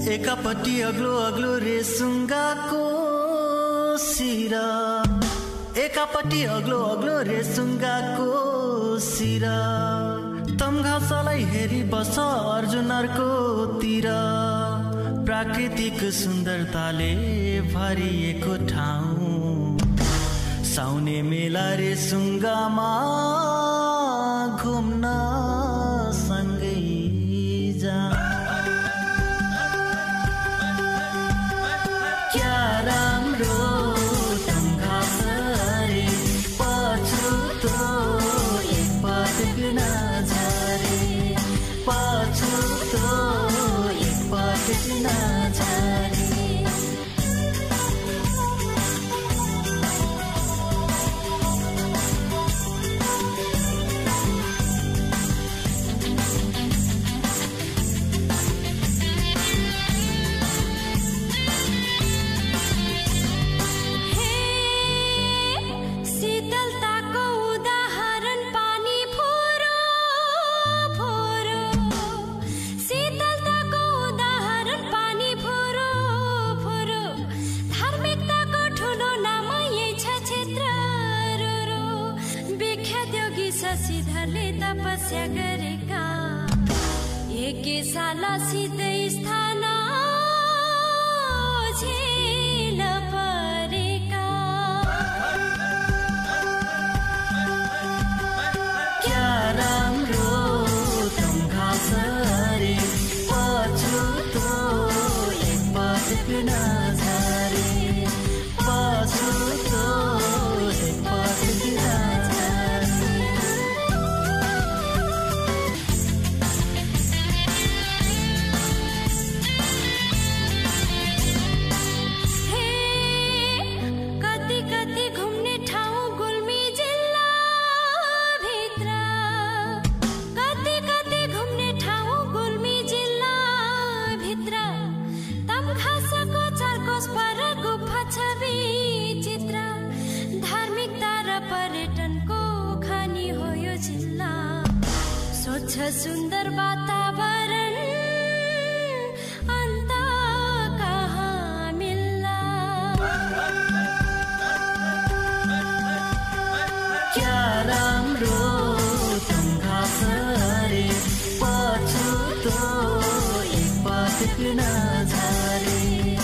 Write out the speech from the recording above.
एकापट्टि अग्लो अग्लो रेसुङ्गाको सिरा, एकापट्टि अग्लो अग्लो रेसुङ्गाको सिरा, तमघासलाई हेरी बस अर्जुनरको तिर, प्राकृतिक सुन्दरताले भरिएको ठाउँ, साउने मेला रेसुङ्गामा घुम्न सँगै जा। क्या राम्रो तमघासरी पछुतो एकपटक नझरे, पछुतो एकपटक नझरे। तपस्या गरेका एकै साला सिधै स्थान झेल परेका। क्या राम्रो तमघासरी पछुतो एकपटक नझरे, पछुतो एकपटक नझरे। सुन्दर वातावरण अन्त कहाँ मिल्ला। क्या राम्रो तमघासरी पछुतो एकपटक नझरे,